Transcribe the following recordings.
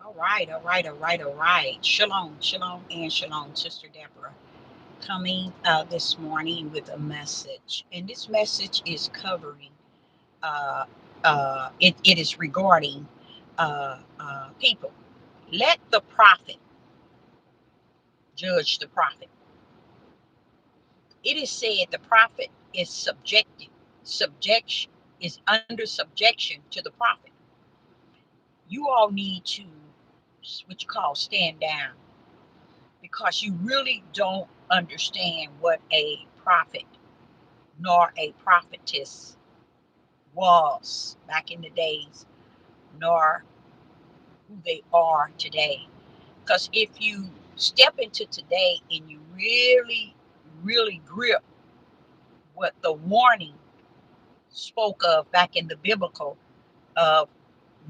All right, all right, all right, all right. Shalom, shalom, and shalom, Sister Deborah. Coming this morning with a message. And this message is covering, it is regarding people. Let the prophet judge the prophet. It is said the prophet is subjection, is under subjection to the prophet. You all need to, what you call, stand down because you really don't understand what a prophet nor a prophetess was back in the days, nor who they are today. Because if you step into today and you really, really grip what the warning spoke of back in the biblical of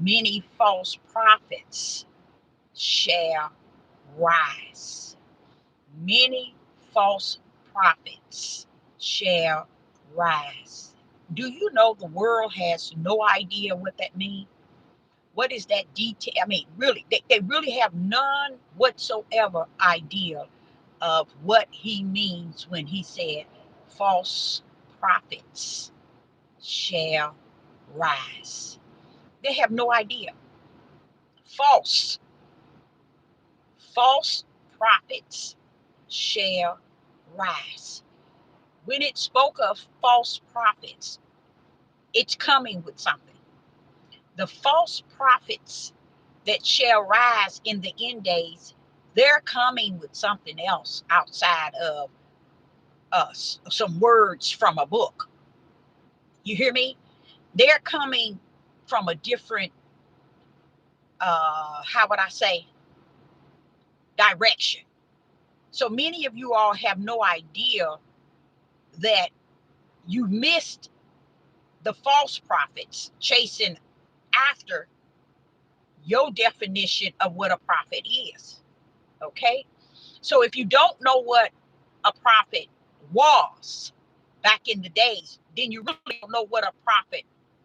many false prophets shall rise. Many false prophets shall rise. Do you know the world has no idea what that means? What is that detail? I mean, really, they really have none whatsoever idea of what he means when he said, false prophets shall rise. They have no idea. False, false prophets shall rise. When it spoke of false prophets, it's coming with something. The false prophets that shall rise in the end days, they're coming with something else outside of us, some words from a book. You hear me? They're coming from a different, how would I say, direction. So many of you all have no idea that you missed the false prophets chasing after your definition of what a prophet is. Okay? So if you don't know what a prophet was back in the days, then you really don't know what a prophet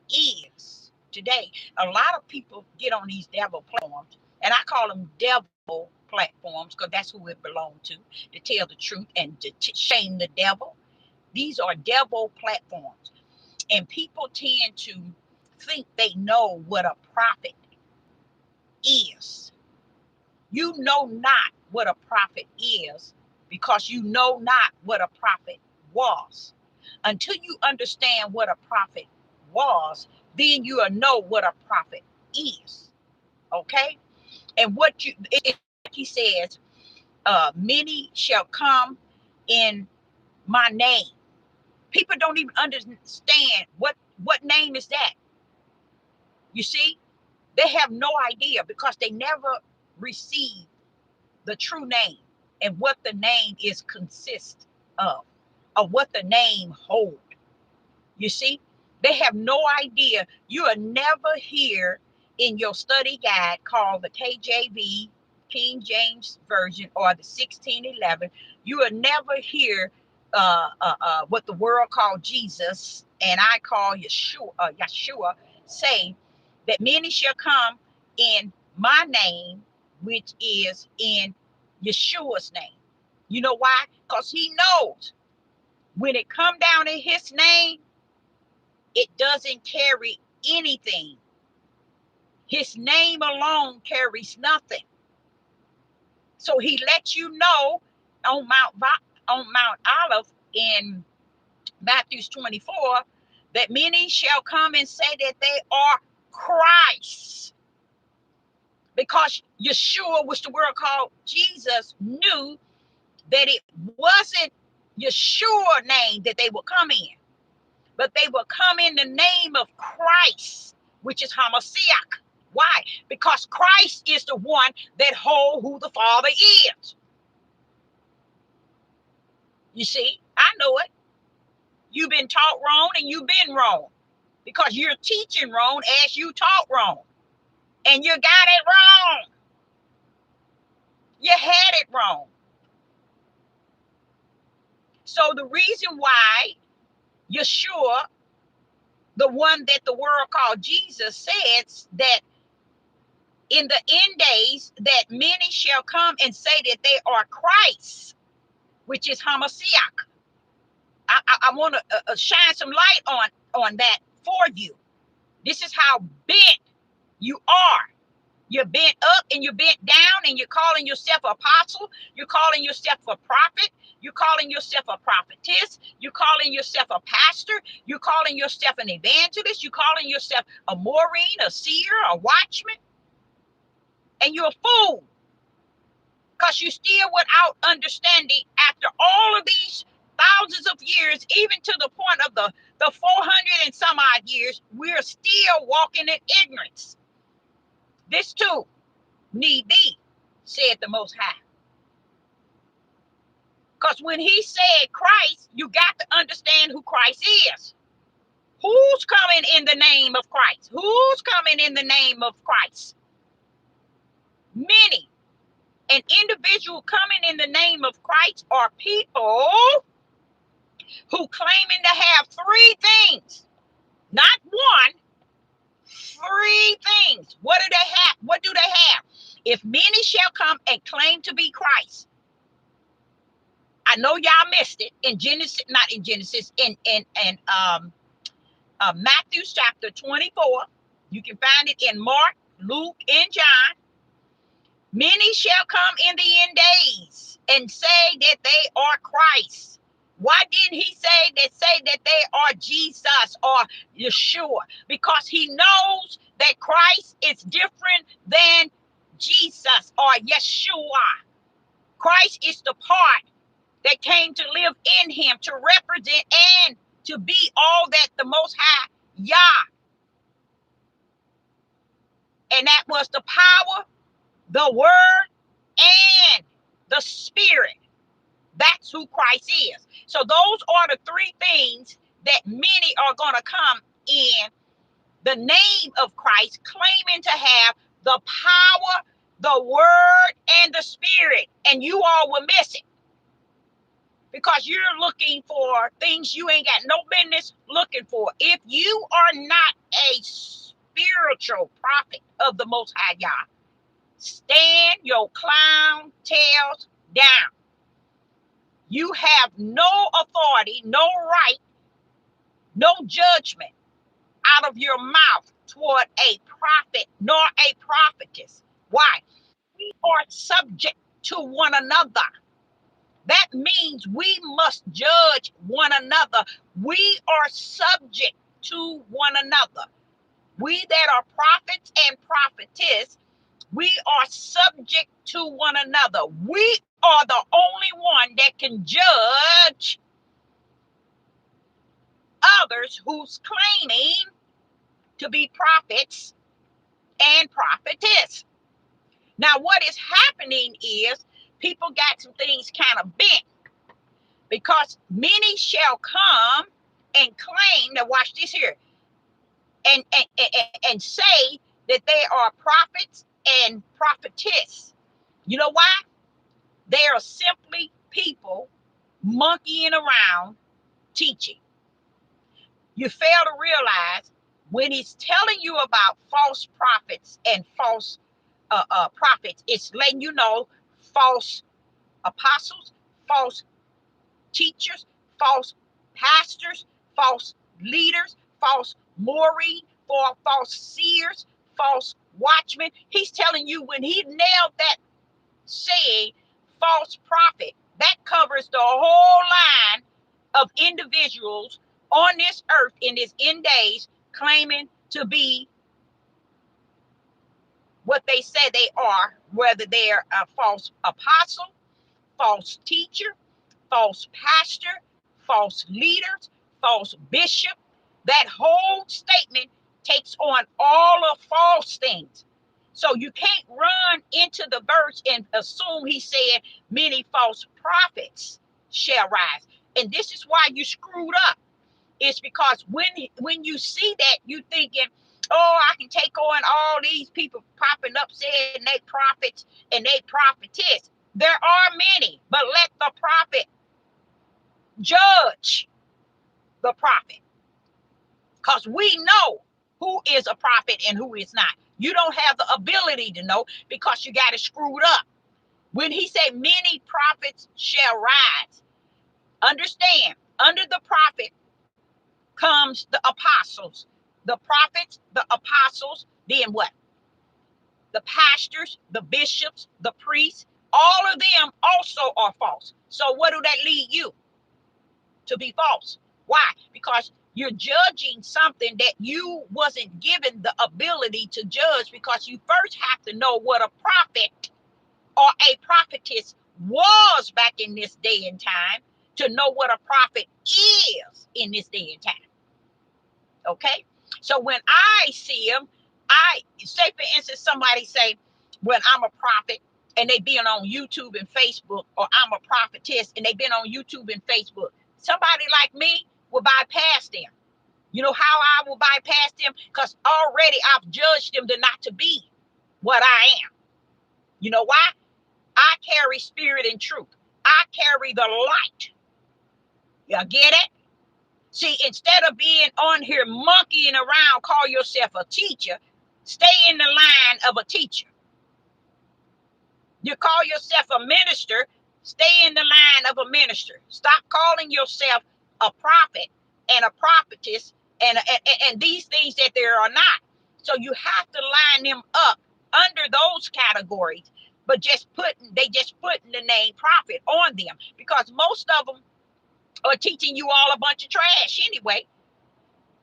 is today. A lot of people get on these devil platforms, and I call them devil platforms because that's who it belonged to tell the truth and to shame the devil. These are devil platforms, and people tend to think they know what a prophet is. You know not what a prophet is because you know not what a prophet was. Until you understand what a prophet was, then you will know what a prophet is. Okay? And what he says, many shall come in my name. People don't even understand what name is that. You see, they have no idea because they never received the true name and what the name is consist of what the name hold. You see, they have no idea. You will never hear in your study guide called the KJV, King James Version, or the 1611. You will never hear what the world called Jesus and I call Yeshua say that many shall come in my name, which is in Yeshua's name. You know why? Because he knows when it come down in his name, it doesn't carry anything. His name alone carries nothing. So he lets you know on Mount Olive in Matthew 24 that many shall come and say that they are Christ. Because Yeshua, which the world called Jesus, knew that it wasn't Yeshua name that they would come in, but they will come in the name of Christ, which is Hamashiach. Why? Because Christ is the one that hold who the Father is. You see, I know it. You've been taught wrong and you've been wrong because you're teaching wrong as you taught wrong. And you got it wrong. You had it wrong. So the reason why Yeshua, the one that the world called Jesus, says that in the end days that many shall come and say that they are Christ, which is Hamashiach. I want to shine some light on that for you. This is how bent you are. You're bent up and you're bent down, and you're calling yourself an apostle. You're calling yourself a prophet. You're calling yourself a prophetess. You're calling yourself a pastor. You're calling yourself an evangelist. You're calling yourself a Maureen, a seer, a watchman. And you're a fool, because you're still without understanding after all of these thousands of years, even to the point of the 400 and some odd years, we're still walking in ignorance. This too need be, said the Most High. Because when he said Christ, you got to understand who Christ is. Who's coming in the name of Christ? Who's coming in the name of Christ? Many. An individual coming in the name of Christ are people who claiming to have three things, not one, three things. What do they have? What do they have? If many shall come and claim to be Christ. I know y'all missed it in Genesis, not in Genesis, in Matthew chapter 24. You can find it in Mark, Luke, and John. Many shall come in the end days and say that they are Christ. Why didn't he say that they are Jesus or Yeshua? Because he knows that Christ is different than Jesus or Yeshua. Christ is the part that came to live in him, to represent and to be all that the Most High Yah. And that was the power, the word, and the spirit. That's who Christ is. So those are the three things that many are going to come in the name of Christ, claiming to have the power, the word, and the spirit. And you all will miss it, because you're looking for things you ain't got no business looking for. If you are not a spiritual prophet of the Most High Yah, stand your clown tails down. You have no authority, no right, no judgment out of your mouth toward a prophet nor a prophetess. Why? We are subject to one another. That means we must judge one another. We are subject to one another. We that are prophets and prophetess, we are subject to one another. We are the only one that can judge others who's claiming to be prophets and prophetess. Now, what is happening is people got some things kind of bent, because many shall come and claim, now watch this here, and say that they are prophets and prophetess. You know why? They are simply people monkeying around teaching. You fail to realize when he's telling you about false prophets and false prophets, it's letting you know false apostles, false teachers, false pastors, false leaders, false Maureen, for false seers, false watchmen. He's telling you, when he nailed that saying false prophet, that covers the whole line of individuals on this earth in this end days claiming to be what they say they are, whether they're a false apostle, false teacher, false pastor, false leaders, false bishop. That whole statement takes on all of false things. So you can't run into the verse and assume he said many false prophets shall rise. And this is why you screwed up. It's because when you see that, you thinking, oh, I can take on all these people popping up saying they prophets and they prophetess. There are many, but let the prophet judge the prophet, because we know who is a prophet and who is not. You don't have the ability to know because you got it screwed up. When he said many prophets shall rise, understand, under the prophet comes the apostles. The prophets, the apostles, then what? The pastors, the bishops, the priests, all of them also are false. So what do that lead you to be false? Why? Because you're judging something that you wasn't given the ability to judge, because you first have to know what a prophet or a prophetess was back in this day and time to know what a prophet is in this day and time. Okay? So when I see them, I say, for instance, somebody say, when I'm a prophet, and they been on YouTube and Facebook, or I'm a prophetess and they been on YouTube and Facebook. Somebody like me will bypass them. You know how I will bypass them? Because already I've judged them to not to be what I am. You know why? I carry spirit and truth. I carry the light. You get it? See, instead of being on here monkeying around, call yourself a teacher, stay in the line of a teacher. You call yourself a minister, stay in the line of a minister. Stop calling yourself a prophet and a prophetess and these things that there are not. So you have to line them up under those categories, but they just putting the name prophet on them, because most of them are teaching you all a bunch of trash anyway.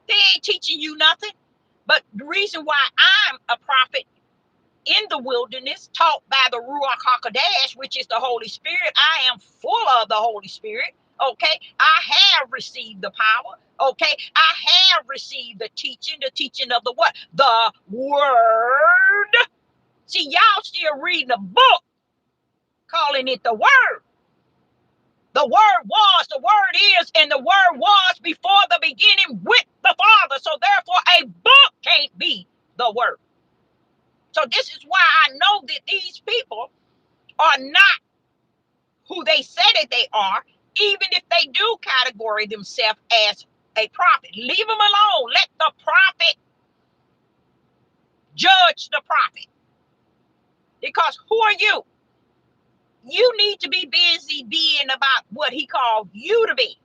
They ain't teaching you nothing. But the reason why I'm a prophet in the wilderness, taught by the Ruach HaKodesh, which is the Holy Spirit, I am full of the Holy Spirit. Okay, I have received the power. Okay, I have received the teaching of the what? The word. See, y'all still reading a book, calling it the word. The word was, the word is, and the word was before the beginning with the Father. So therefore, a book can't be the word. So this is why I know that these people are not who they say that they are, even if they do category themselves as a prophet. Leave them alone. Let the prophet judge the prophet. Because who are you? You need to be busy being about what he called you to be.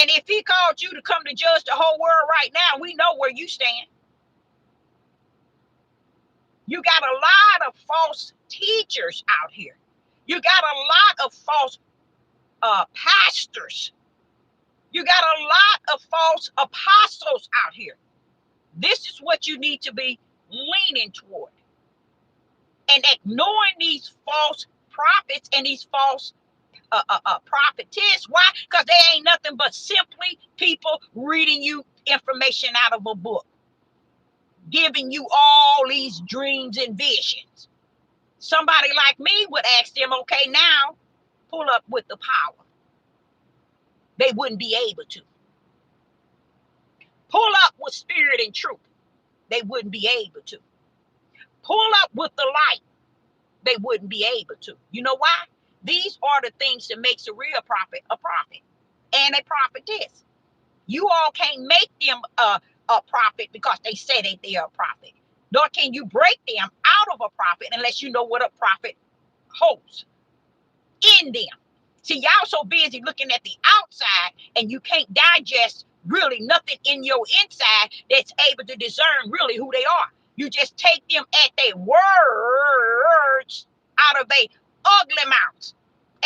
And if he called you to come to judge the whole world right now, we know where you stand. You got a lot of false teachers out here. You got a lot of false pastors. You got a lot of false apostles out here. This is what you need to be leaning toward. And ignoring these false prophets and these false prophetess. Why? Because they ain't nothing but simply people reading you information out of a book, giving you all these dreams and visions. Somebody like me would ask them, okay, now pull up with the power. They wouldn't be able to. Pull up with spirit and truth. They wouldn't be able to. Pull up with the light. They wouldn't be able to. You know why? These are the things that makes a real prophet and a prophetess. You all can't make them a prophet because they say that they are a prophet. Nor can you break them out of a prophet unless you know what a prophet holds in them. See, y'all so busy looking at the outside and you can't digest really nothing in your inside that's able to discern really who they are. You just take them at their words out of their ugly mouths,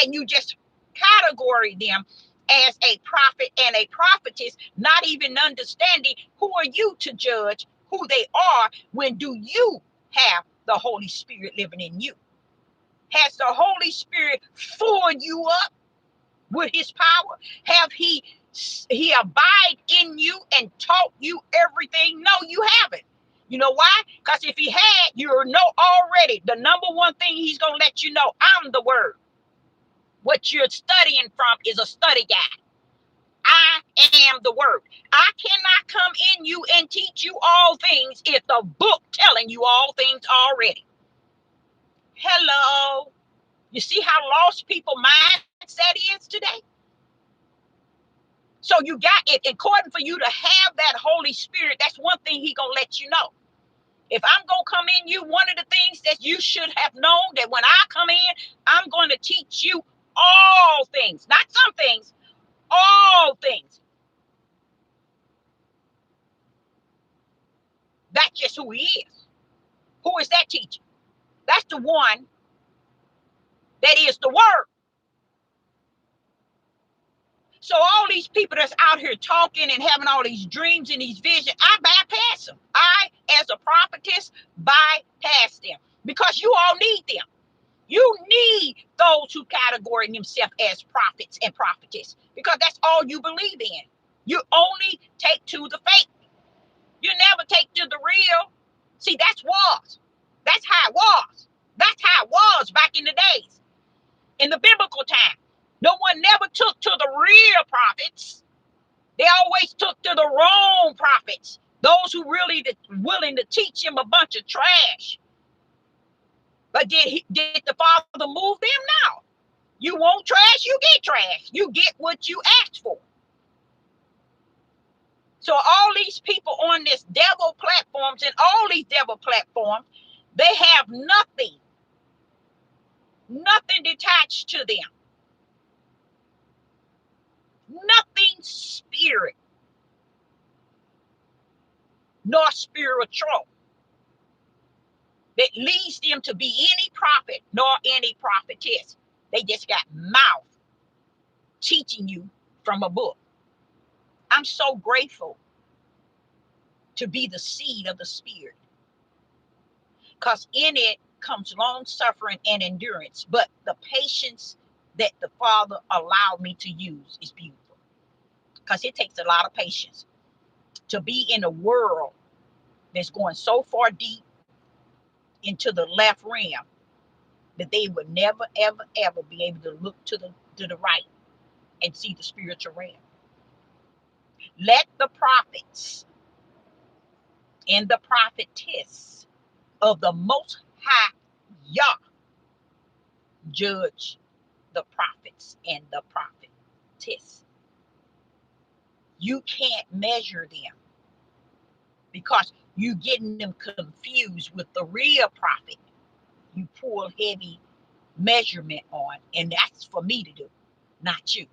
and you just category them as a prophet and a prophetess, not even understanding who are you to judge who they are. When do you have the Holy Spirit living in you? Has the Holy Spirit filled you up with his power? Have he abide in you and taught you everything? No, you haven't. You know why? Because if he had, you know already. The number one thing he's going to let you know, I'm the word. What you're studying from is a study guide. I am the word. I cannot come in you and teach you all things if the book telling you all things already. Hello. You see how lost people mindset is today? So you got it. Important for you to have that Holy Spirit. That's one thing he gonna let you know. If I'm going to come in you, one of the things that you should have known that when I come in, I'm going to teach you all things, not some things, all things. That's just who he is. Who is that teacher? That's the one that is the word. So all these people that's out here talking and having all these dreams and these visions, I bypass them. I, as a prophetess, bypass them because you all need them. You need those who categorize themselves as prophets and prophetess because that's all you believe in. You only take to the fake. You never take to the real. See, that's was. That's how it was. That's how it was back in the days, in the biblical time. No one never took to the real prophets. They always took to the wrong prophets, those who really willing to teach him a bunch of trash. But did the Father move them? No. You want trash, you get trash. You get what you asked for. So all these people on this devil platforms and all these devil platforms, they have nothing detached to them. Nothing spirit, nor spiritual that leads them to be any prophet nor any prophetess. They just got mouth teaching you from a book. I'm so grateful to be the seed of the Spirit because in it comes long suffering and endurance. But the patience that the Father allowed me to use is beautiful because it takes a lot of patience to be in a world that's going so far deep into the left realm that they would never, ever, ever be able to look to the right and see the spiritual realm. Let the prophets and the prophetess of the Most High Yah judge the prophets and the prophetess. You can't measure them because you getting them confused with the real prophet. You pull heavy measurement on, and that's for me to do, not you.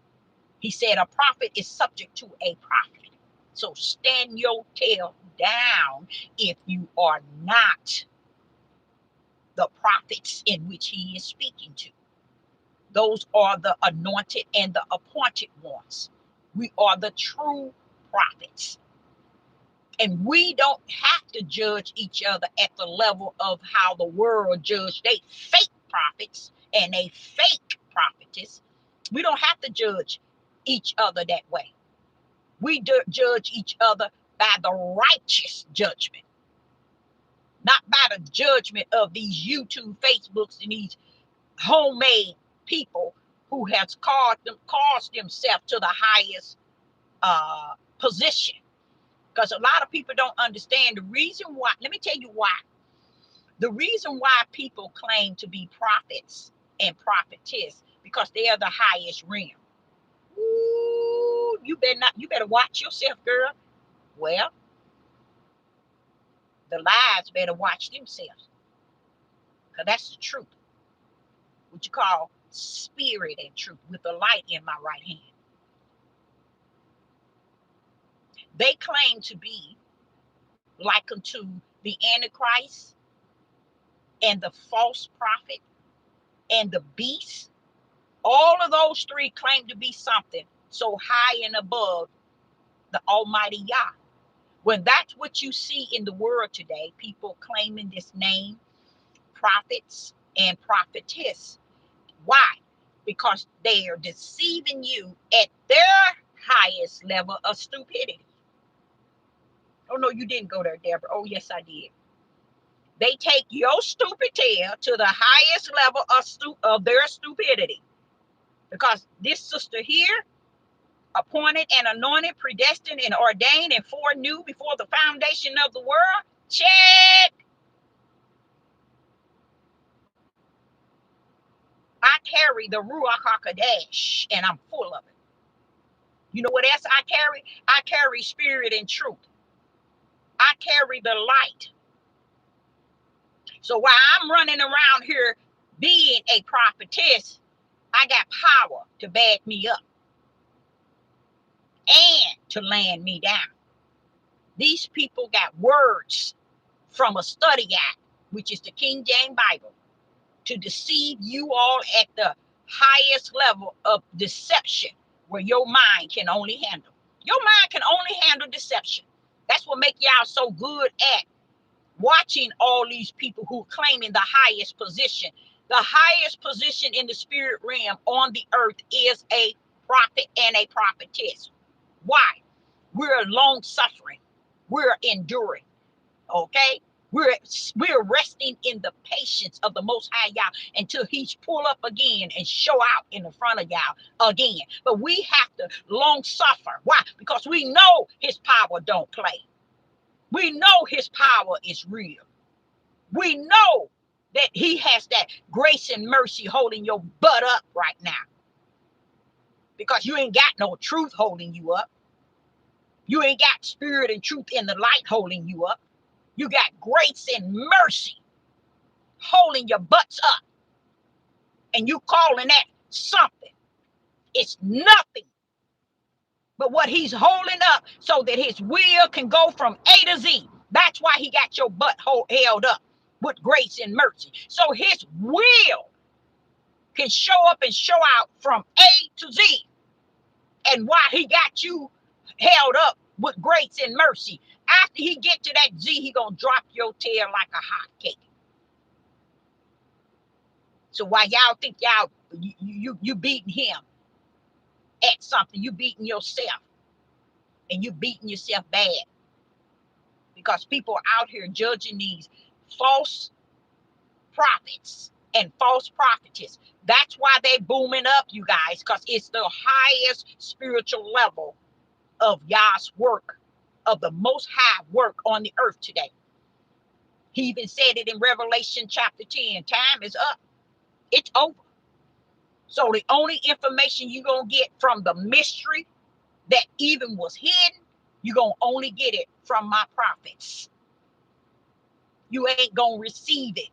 He said a prophet is subject to a prophet. So stand your tail down if you are not the prophets in which he is speaking to. Those are the anointed and the appointed ones. We are the true prophets. And we don't have to judge each other at the level of how the world judged they fake prophets and a fake prophetess. We don't have to judge each other that way. We judge each other by the righteous judgment, not by the judgment of these YouTube, Facebooks, and these homemade people who has caused themselves to the highest position. Because a lot of people don't understand the reason why. Let me tell you why. The reason why people claim to be prophets and prophetess because they are the highest realm. Ooh, you better watch yourself, girl. Well, the lies better watch themselves. Because that's the truth. What you call spirit and truth with the light in my right hand. They claim to be like unto the Antichrist and the false prophet and the beast. All of those three claim to be something so high and above the Almighty Yah. When that's what you see in the world today, people claiming this name, prophets and prophetess. Why? Because they are deceiving you at their highest level of stupidity. Oh, no, you didn't go there, Deborah. Oh, yes, I did. They take your stupid tail to the highest level of their stupidity. Because this sister here, appointed and anointed, predestined and ordained and foreknew before the foundation of the world, check. I carry the Ruach HaKodesh and I'm full of it. You know what else I carry? I carry spirit and truth. I carry the light. So while I'm running around here being a prophetess, I got power to back me up and to land me down. These people got words from a study guide, which is the King James Bible, to deceive you all at the highest level of deception, where your mind can only handle. Your mind can only handle deception. That's what make y'all so good at watching all these people who are claiming the highest position. The highest position in the spirit realm on the earth is a prophet and a prophetess. Why? We're long suffering. We're enduring. Okay? We're resting in the patience of the Most High Yah until He's pull up again and show out in the front of y'all again. But we have to long suffer. Why? Because we know His power don't play. We know His power is real. We know that He has that grace and mercy holding your butt up right now, because you ain't got no truth holding you up. You ain't got spirit and truth in the light holding you up. You got grace and mercy holding your butts up, and you calling that something. It's nothing but what He's holding up so that His will can go from A to Z. That's why He got your butt held up with grace and mercy, so His will can show up and show out from A to Z. And why He got you held up with grace and mercy, after He get to that Z, He gonna drop your tail like a hot cake. So while y'all think y'all you beating Him at something, you beating yourself, and you beating yourself bad, because people are out here judging these false prophets and false prophetess. That's why they booming up, you guys, because it's the highest spiritual level of Yah's work, of the Most High work on the earth today. He even said it in Revelation chapter 10. Time is up. It's over. So the only information you're going to get from the mystery that even was hidden, you're going to only get it from my prophets. You ain't going to receive it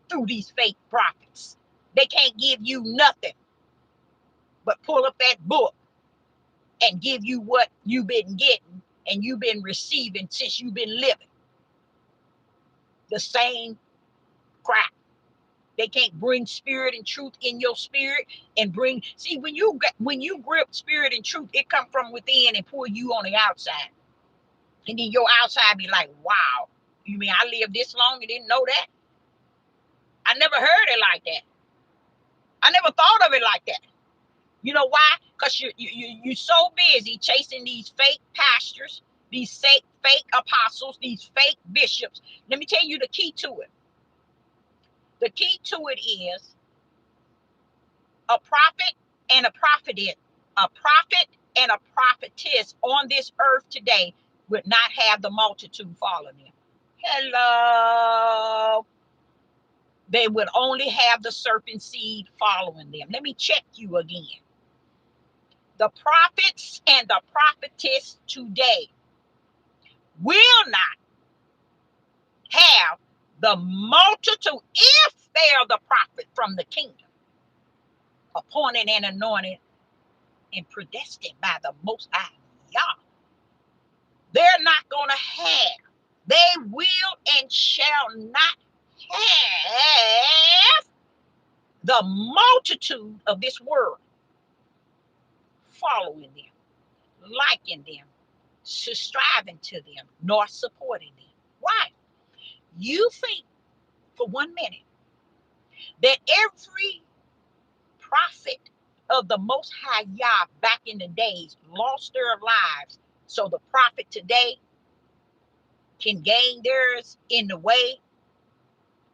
through these fake prophets. They can't give you nothing but pull up that book and give you what you've been getting and you've been receiving since you've been living. The same crap. They can't bring spirit and truth in your spirit and bring. See, when you grip spirit and truth, it come from within and pull you on the outside. And then your outside be like, wow, you mean I lived this long and didn't know that? I never heard it like that. I never thought of it like that. You know why? Because you're so busy chasing these fake pastors, these fake apostles, these fake bishops. Let me tell you the key to it. The key to it is a prophet and a prophetess, a prophet and a prophetess on this earth today would not have the multitude following them. Hello. They would only have the serpent seed following them. Let me check you again. The prophets and the prophetess today will not have the multitude if they are the prophet from the kingdom, appointed and anointed and predestined by the Most High Yah. They're not going to have, they will and shall not have the multitude of this world following them, liking them, subscribing to them, nor supporting them. Why? You think for 1 minute that every prophet of the Most High Yah back in the days lost their lives, so the prophet today can gain theirs in the way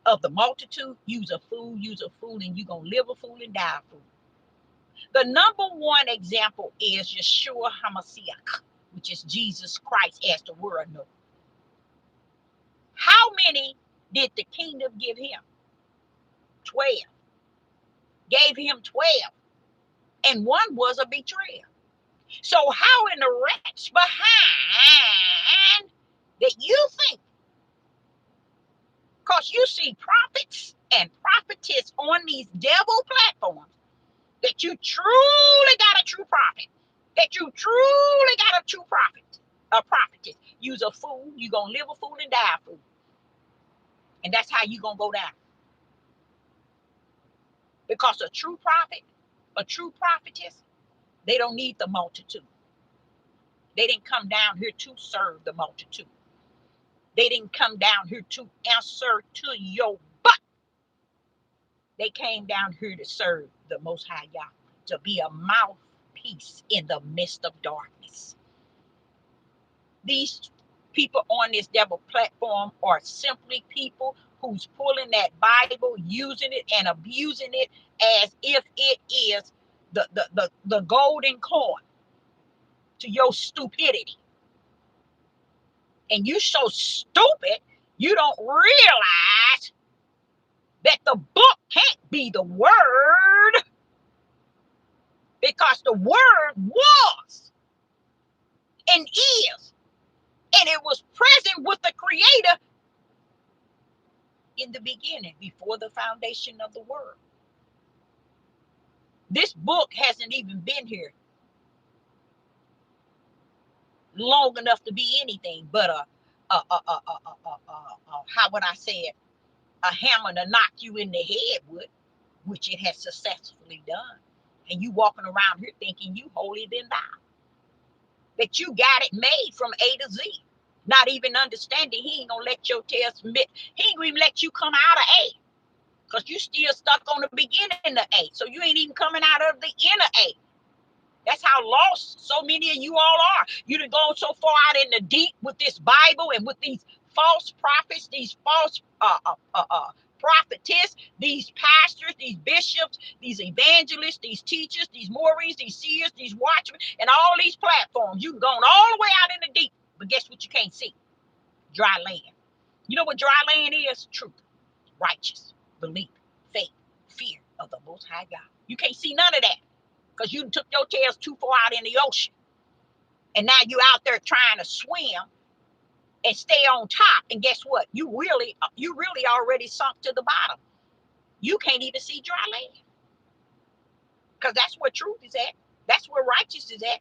of the multitude? Use a fool, and you're going to live a fool and die a fool. The number one example is Yeshua HaMashiach, which is Jesus Christ, as the world knows. How many did the kingdom give him? 12. Gave him 12. And one was a betrayer. So how in the rats behind that you think, because Because you see prophets and prophetess on these devil platforms that you truly got a true prophet, that you truly got a true prophet, a prophetess. You's a fool. You gonna live a fool and die a fool. And that's how you gonna go down. Because a true prophet, a true prophetess, they don't need the multitude. They didn't come down here to serve the multitude. They didn't come down here to answer to your butt. They came down here to serve the Most High Yah, to be a mouthpiece in the midst of darkness. These people on this devil platform are simply people who's pulling that Bible, using it and abusing it as if it is the golden coin to your stupidity. And you so stupid, you don't realize that the book can't be the word, because the word was and is, and it was present with the Creator in the beginning, before the foundation of the world. This book hasn't even been here long enough to be anything but how would I say it, a hammer to knock you in the head with, which it has successfully done. And you walking around here thinking you holier than thou, that you got it made from A to Z, not even understanding he ain't gonna let your tail submit. He ain't gonna even let you come out of A, because you still stuck on the beginning of A. So you ain't even coming out of the end of A. That's how lost so many of you all are. You done gone so far out in the deep with this Bible and with these false prophets, these false prophetess, these pastors, these bishops, these evangelists, these teachers, these Maureen, these seers, these watchmen, and all these platforms. You've gone all the way out in the deep, but guess what you can't see? Dry land. You know what dry land is? Truth, righteous, belief, faith, fear of the Most High God. You can't see none of that, because you took your tails too far out in the ocean. And now you out there trying to swim and stay on top. And guess what? You really already sunk to the bottom. You can't even see dry land. Because that's where truth is at. That's where righteousness is at.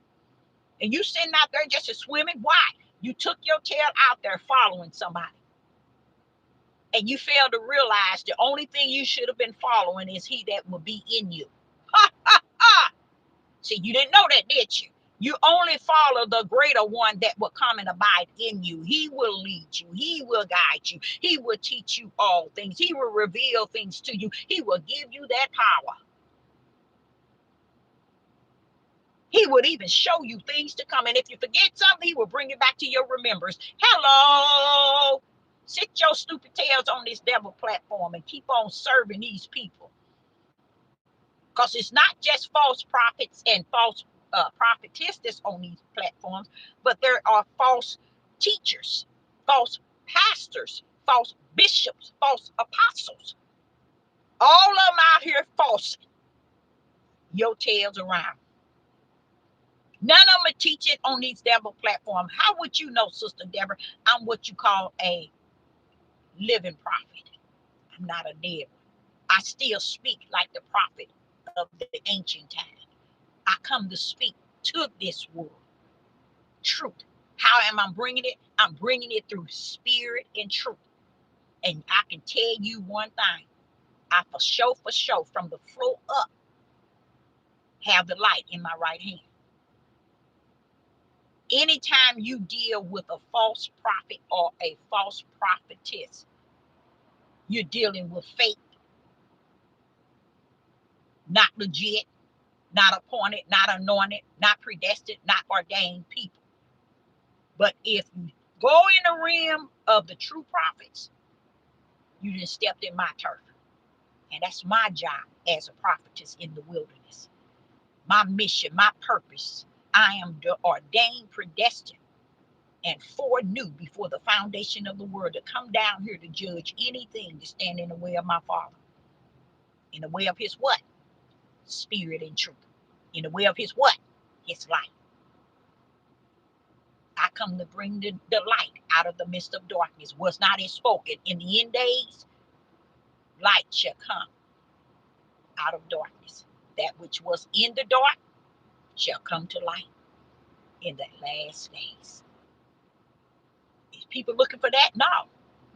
And you sitting out there just swimming. Why? You took your tail out there following somebody. And you failed to realize the only thing you should have been following is he that will be in you. Ha, ha, ha. See, you didn't know that, did you? You only follow the greater one that will come and abide in you. He will lead you. He will guide you. He will teach you all things. He will reveal things to you. He will give you that power. He would even show you things to come. And if you forget something, he will bring it back to your remembrance. Hello. Sit your stupid tails on this devil platform and keep on serving these people. Because it's not just false prophets and false prophetesses on these platforms, but there are false teachers, false pastors, false bishops, false apostles. All of them out here false your tails around. None of them are teaching on these devil platforms. How would you know, Sister Deborah, I'm what you call a living prophet? I'm not a dead one. I still speak like the prophet of the ancient time. I come to speak to this world truth. How am I bringing it? I'm bringing it through spirit and truth. And I can tell you one thing. I for sure, from the floor up, have the light in my right hand. Anytime you deal with a false prophet or a false prophetess, you're dealing with fake, not legit, not appointed, not anointed, not predestined, not ordained people. But if you go in the realm of the true prophets, you just stepped in my turf. And that's my job as a prophetess in the wilderness. My mission, my purpose. I am ordained, predestined, and foreknew before the foundation of the world to come down here to judge anything to stand in the way of my Father. In the way of his what? Spirit and truth. In the way of his what? His life. I come to bring the light out of the midst of darkness. Was not it spoken in the end days? Light shall come out of darkness. That which was in the dark shall come to light in the last days. Is people looking for that? No.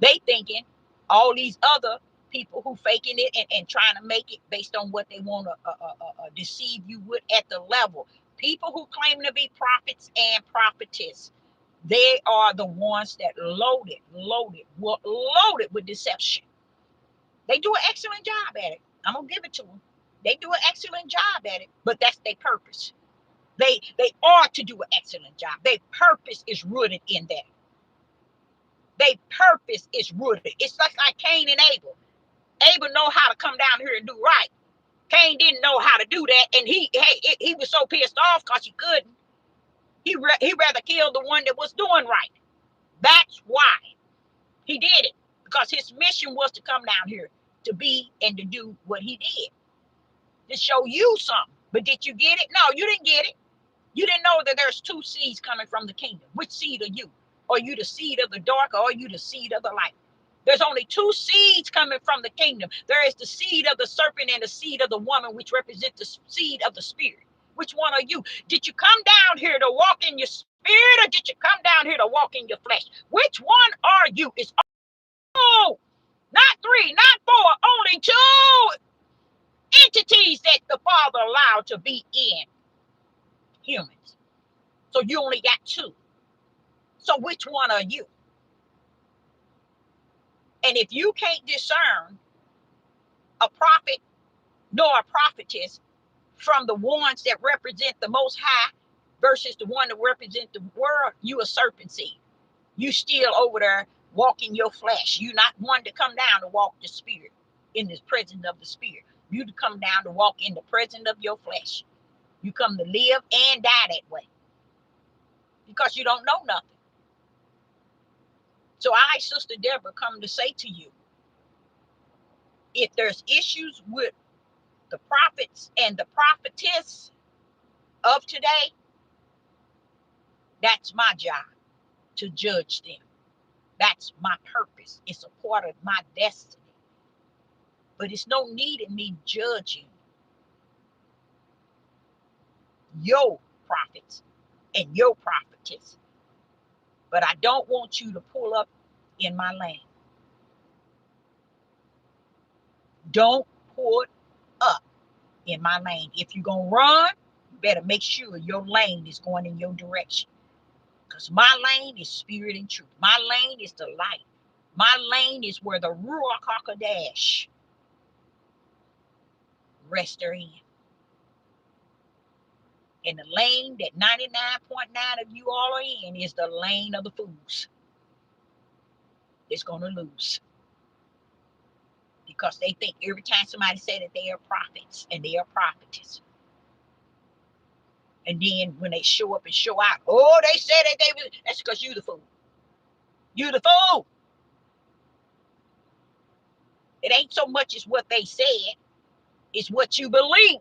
They thinking all these other people who faking it and trying to make it based on what they want to deceive you with at the level. People who claim to be prophets and prophetess, they are the ones that loaded with deception. They do an excellent job at it. I'm gonna give it to them. They do an excellent job at it, but that's their purpose. They are to do an excellent job. Their purpose is rooted in that. Their purpose is rooted. It's like Cain and Abel. Abel know how to come down here and do right. Cain didn't know how to do that, and he was so pissed off because he couldn't. He rather kill the one that was doing right. That's why he did it, because his mission was to come down here to be and to do what he did, to show you something. But did you get it? No, you didn't get it. You didn't know that there's two seeds coming from the kingdom. Which seed are you? Are you the seed of the dark, or are you the seed of the light? There's only two seeds coming from the kingdom. There is the seed of the serpent and the seed of the woman, which represent the seed of the spirit. Which one are you? Did you come down here to walk in your spirit, or did you come down here to walk in your flesh? Which one are you? It's all, not three, not four, only two entities that the Father allowed to be in humans. So you only got two. So which one are you? And if you can't discern a prophet nor a prophetess from the ones that represent the Most High versus the one that represent the world, you a serpent seed. You still over there walking your flesh. You not one to come down to walk the spirit, in the presence of the spirit. You to come down to walk in the presence of your flesh. You come to live and die that way, because you don't know nothing. So I, Sister Deborah, come to say to you, if there's issues with the prophets and the prophetess of today, that's my job, to judge them. That's my purpose. It's a part of my destiny. But it's no need in me judging your prophets and your prophetess. But I don't want you to pull up in my lane. Don't pull up in my lane. If you're going to run, you better make sure your lane is going in your direction. Because my lane is spirit and truth. My lane is the light. My lane is where the Ruach HaKodesh rests therein. And the lane that 99.9% of you all are in is the lane of the fools. It's going to lose. Because they think every time somebody say that they are prophets and they are prophetess, and then when they show up and show out, oh, they said that they was, that's because you the fool. You the fool. It ain't so much as what they said, it's what you believed.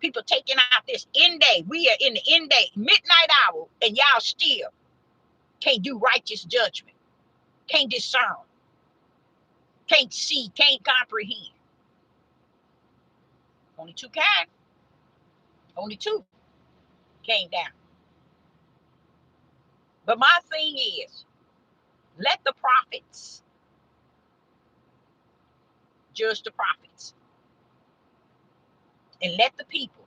People taking out this end day. We are in the end day, midnight hour, and y'all still can't do righteous judgment, can't discern, can't see, can't comprehend. Only two kind. Only two came down. But my thing is, let the prophets judge the prophets, and let the people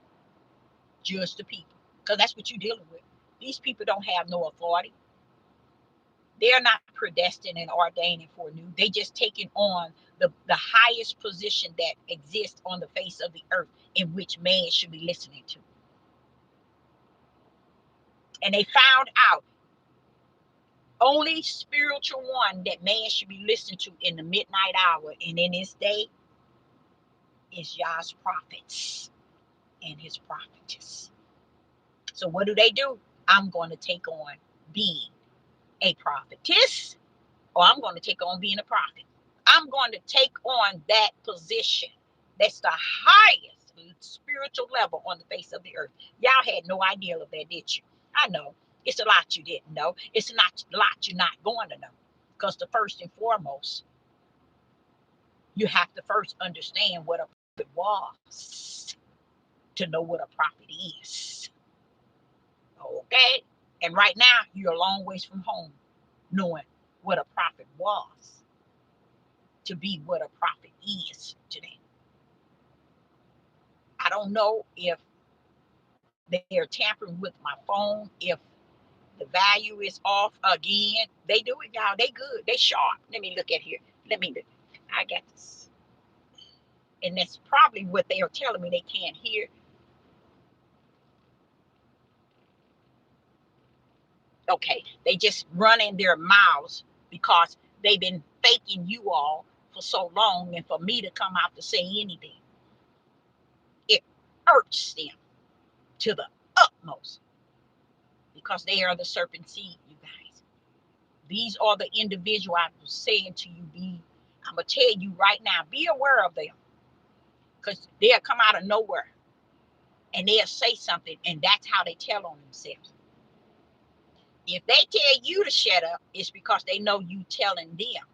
judge the people, because that's what you're dealing with. These people don't have no authority. They're not predestined and ordained and foreknew. They just taking on the highest position that exists on the face of the earth, in which man should be listening to. And they found out only spiritual one that man should be listening to in the midnight hour and in this day is Yah's prophets and his prophetess. So what do? I'm going to take on being a prophetess, or I'm going to take on being a prophet. I'm going to take on that position. That's the highest spiritual level on the face of the earth. Y'all had no idea of that, did you? I know. It's a lot you didn't know. It's not a lot you're not going to know. Because the first and foremost, you have to first understand what a prophet was to know what a prophet is. Okay? And right now, you're a long ways from home knowing what a prophet was to be what a prophet is today. I don't know if they're tampering with my phone, if the value is off again. They do it, y'all. They good. They sharp. Let me look at here. Let me look. I got this. And that's probably what they are telling me they can't hear. Okay. They just running their mouths because they've been faking you all for so long, and for me to come out to say anything, it hurts them to the utmost because they are the serpent seed, you guys. These are the individual I was saying to you, I'm gonna tell you right now, be aware of them, because they'll come out of nowhere and they'll say something, and that's how they tell on themselves. If they tell you to shut up, it's because they know you telling them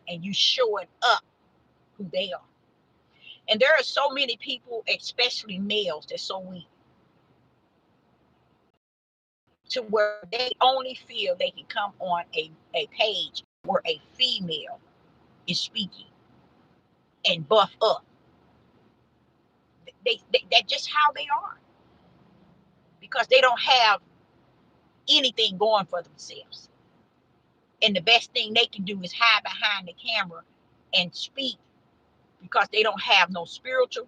and you showing up who they are. And there are so many people, especially males, that's so weak to where they only feel they can come on a page where a female is speaking and buff up. That's just how they are, because they don't have anything going for themselves. And the best thing they can do is hide behind the camera and speak, because they don't have no spiritual,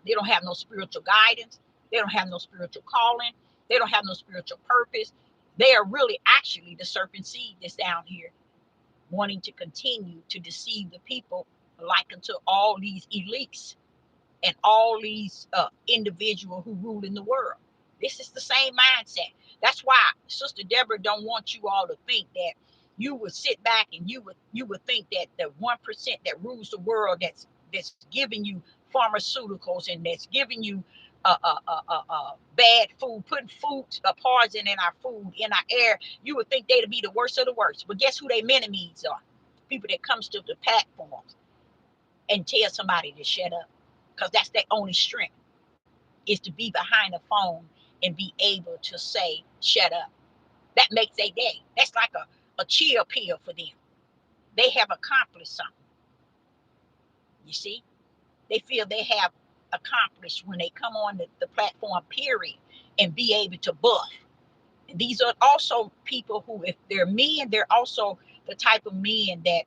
they don't have no spiritual guidance, they don't have no spiritual calling, they don't have no spiritual purpose. They are really actually the serpent seed that's down here wanting to continue to deceive the people, like unto all these elites and all these individuals who rule in the world. This is the same mindset. That's why Sister Deborah don't want you all to think that you would sit back and you would think that the 1% that rules the world, that's giving you pharmaceuticals and that's giving you bad food, putting food poison in our food, in our air, you would think they'd be the worst of the worst. But guess who their enemies are? People that comes to the platforms and tell somebody to shut up, because that's their only strength, is to be behind the phone and be able to say shut up. That makes their day. That's like a chill pill for them. They have accomplished something. You see, they feel they have accomplished when they come on the platform, period, and be able to buff. And these are also people who, if they're men, they're also the type of men that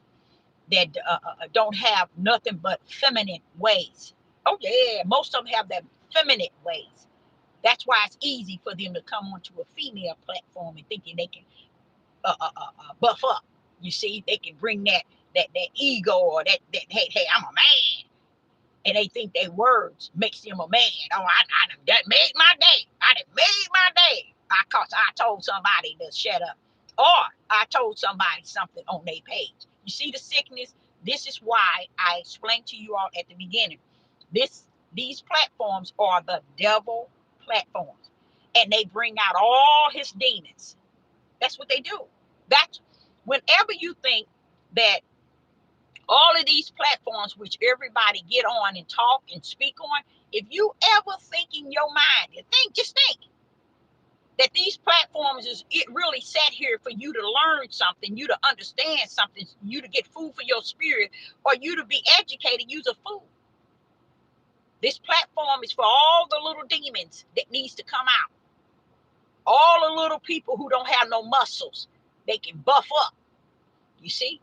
don't have nothing but feminine ways. Oh yeah, most of them have that feminine ways. That's why it's easy for them to come onto a female platform and thinking they can buff up. You see, they can bring that ego, or that hey, I'm a man, and they think their words makes them a man. Oh, I that made my day. I done made my day. Cause I told somebody to shut up, or I told somebody something on their page. You see the sickness. This is why I explained to you all at the beginning. These platforms are the devil platforms, and they bring out all his demons. That's what they do. That's whenever you think that all of these platforms, which everybody get on and talk and speak on, if you ever think in your mind, just think that these platforms is it really sat here for you to learn something, you to understand something, you to get food for your spirit, or you to be educated, use a food. This platform is for all the little demons that needs to come out. All the little people who don't have no muscles, they can buff up. You see?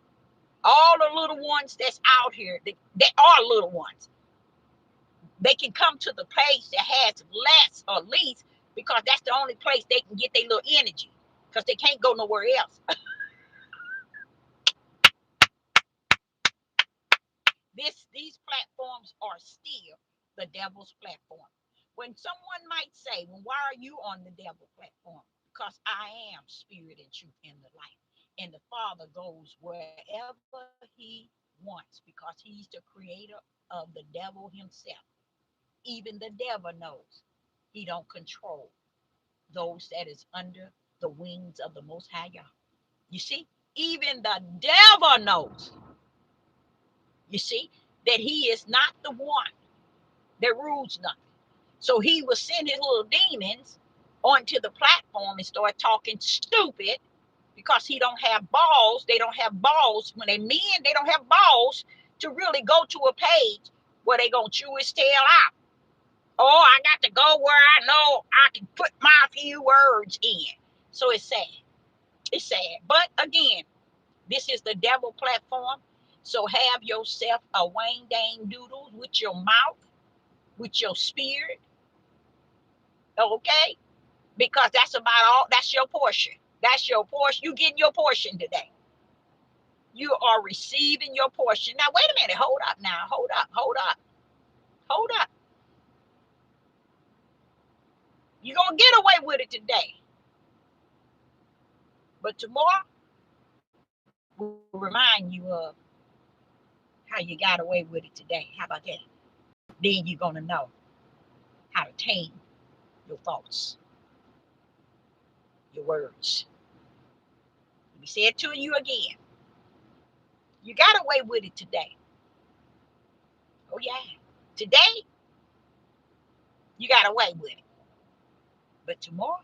All the little ones that's out here, they are little ones. They can come to the place that has less or least, because that's the only place they can get their little energy, because they can't go nowhere else. These platforms are still the devil's platform. When someone might say, well, why are you on the devil platform? Because I am spirit and truth in the light. And the Father goes wherever he wants, because he's the creator of the devil himself. Even the devil knows he don't control those that is under the wings of the Most High Yah. You see, even the devil knows, you see, that he is not the one that rules nothing. So he will send his little demons onto the platform and start talking stupid because he don't have balls. They don't have balls. When they men, they don't have balls to really go to a page where they gonna chew his tail out. Oh, I got to go where I know I can put my few words in. So it's sad. It's sad. But again, this is the devil platform. So have yourself a Wayne Dang Doodle with your mouth, with your spirit, okay? Because that's about all, that's your portion. That's your portion. You getting your portion today. You are receiving your portion. Now, wait a minute. Hold up now. Hold up. Hold up. Hold up. You're going to get away with it today. But tomorrow, will remind you of how you got away with it today. How about that? Then you're going to know how to tame your thoughts, your words. Let me say it to you again. You got away with it today. Oh, yeah. Today, you got away with it. But tomorrow,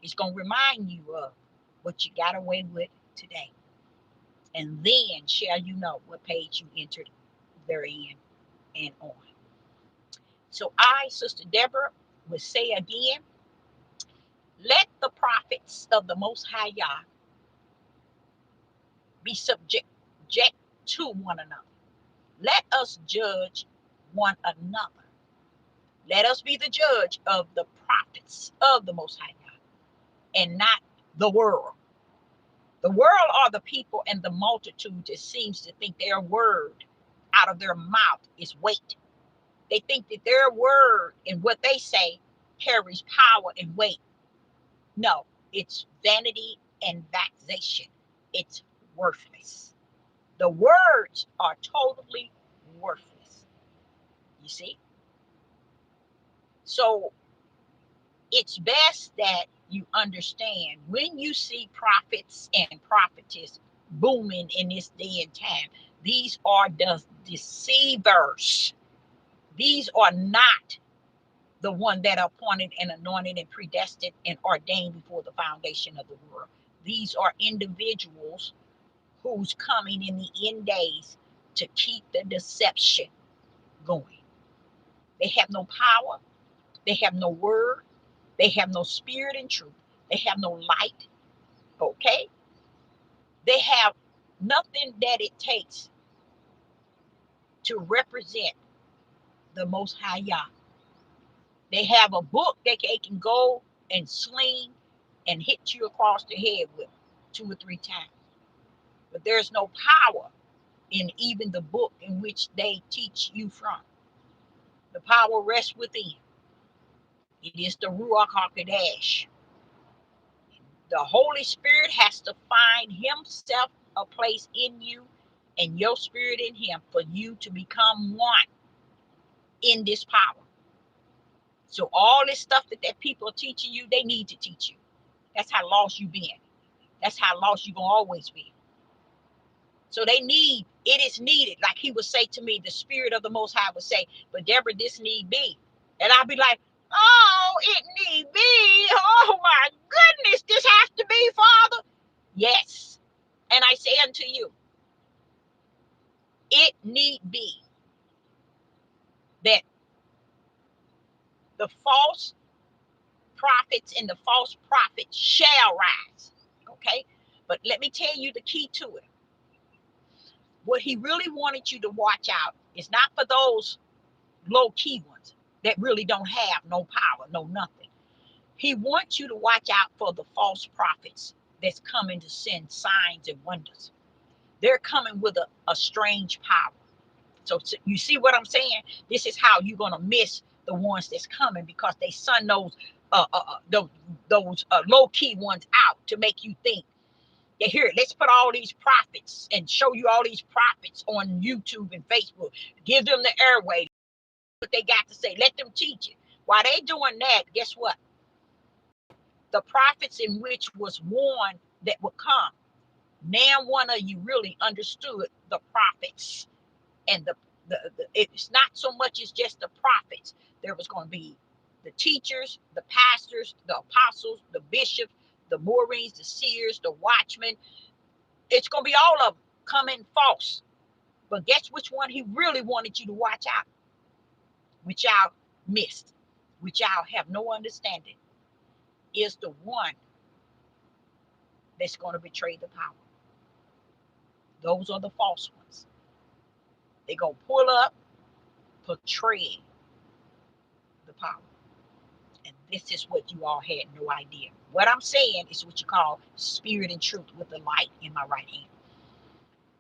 it's going to remind you of what you got away with today. And then shall you know what page you entered therein and on. So I, Sister Deborah, would say again, let the prophets of the Most High Yah be subject to one another. Let us judge one another. Let us be the judge of the prophets of the Most High Yah and not the world. The world are the people and the multitude that seems to think their word out of their mouth is weight. They think that their word and what they say carries power and weight. No, it's vanity and vexation. It's worthless. The words are totally worthless. You see? So it's best that you understand when you see prophets and prophetess booming in this day and time, these are the deceivers. These are not the one that are appointed and anointed and predestined and ordained before the foundation of the world. These are individuals who's coming in the end days to keep the deception going. They have no power. They have no word. They have no spirit and truth. They have no light. Okay? They have nothing that it takes to represent the Most High Yah. They have a book that they can go and sling and hit you across the head with 2 or 3 times. But there's no power in even the book in which they teach you from. The power rests within. It is the Ruach HaKodesh. The Holy Spirit has to find himself a place in you and your spirit in him for you to become one in this power. So all this stuff that people are teaching you, they need to teach you. That's how lost you've been. That's how lost you're going to always be. So it is needed. Like he would say to me, the Spirit of the Most High would say, but Deborah, this need be. And I'll be like, oh, it need be. Oh my goodness, this has to be, Father. Yes. And I say unto you, it need be that the false prophets and the false prophets shall rise. Okay. But let me tell you the key to it. What he really wanted you to watch out is not for those low key ones that really don't have no power, no nothing. He wants you to watch out for the false prophets that's coming to send signs and wonders. They're coming with a strange power. So you see what I'm saying? This is how you're gonna miss the ones that's coming because they send those low key ones out to make you think. Yeah, here, let's put all these prophets and show you all these prophets on YouTube and Facebook. Give them the airway, what they got to say. Let them teach it. While they doing that, guess what? the prophets in which was warned that would come. Now one of you really understood the prophets and it's not so much as just the prophets. There was going to be the teachers, the pastors, the apostles, the bishops, the Maureen, the seers, the watchmen. It's going to be all of them coming false. But guess which one he really wanted you to watch out, which y'all missed, which y'all have no understanding, is the one that's going to betray the power. Those are the false ones. They're going to pull up, portray the power. And this is what you all had no idea. What I'm saying is what you call spirit and truth with the light in my right hand.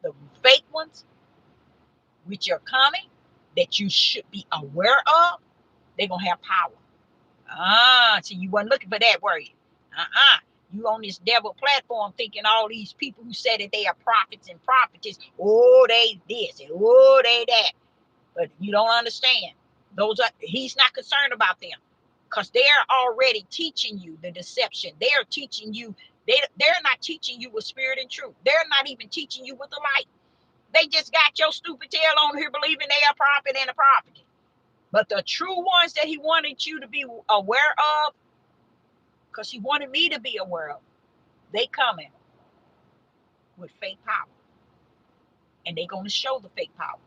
The fake ones, which are coming, that you should be aware of, they're going to have power. So you weren't looking for that, were you? You on this devil platform thinking all these people who said that they are prophets and prophetess, oh, they this, and oh, they that. But you don't understand. He's not concerned about them. Because they're already teaching you the deception. They're teaching you, they're not teaching you with spirit and truth. They're not even teaching you with the light. They just got your stupid tail on here believing they are prophet and a prophet. But the true ones that he wanted you to be aware of, because he wanted me to be aware of, they coming with fake power. And they're going to show the fake power.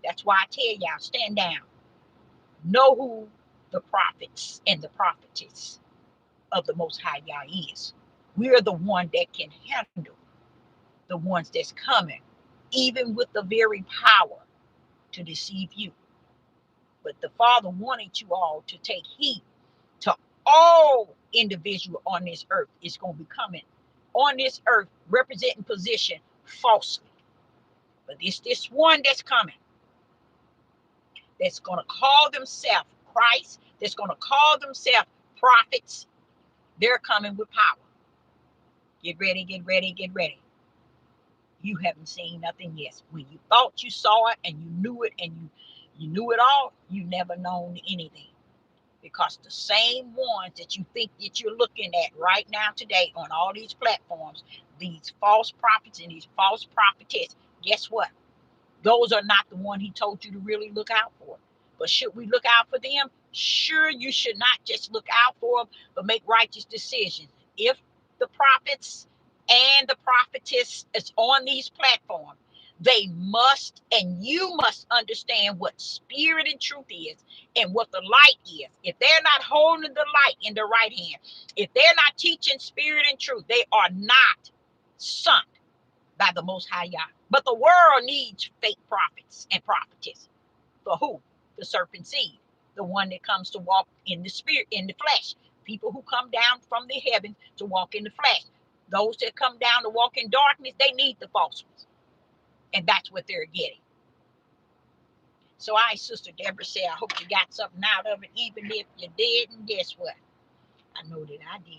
That's why I tell y'all, stand down. Know who the prophets and the prophetess of the Most High Yah is. We're the one that can handle the ones that's coming, even with the very power to deceive you. But the Father wanted you all to take heed to all individual on this earth is going to be coming on this earth representing position falsely. But it's this one that's coming that's going to call themselves Christ, that's going to call themselves prophets. They're coming with power. Get ready, get ready, get ready. You haven't seen nothing yet. When you thought you saw it and you knew it and you knew it all, you never known anything. Because the same ones that you think that you're looking at right now today on all these platforms, these false prophets and these false prophetess, guess what? Those are not the one he told you to really look out for. But should we look out for them? Sure, you should not just look out for them, but make righteous decisions. If the prophets and the prophetess is on these platforms, they must, and you must understand what spirit and truth is and what the light is. If they're not holding the light in their right hand, if they're not teaching spirit and truth, they are not sunk by the Most High Yah. But the world needs fake prophets and prophetess. For who? The serpent seed, the one that comes to walk in the spirit, in the flesh. People who come down from the heavens to walk in the flesh. Those that come down to walk in darkness, they need the false ones. And that's what they're getting. So Sister Deborah said, I hope you got something out of it, even if you didn't. Guess what? I know that I did.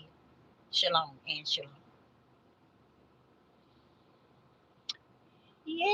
Shalom and shalom. Yeah.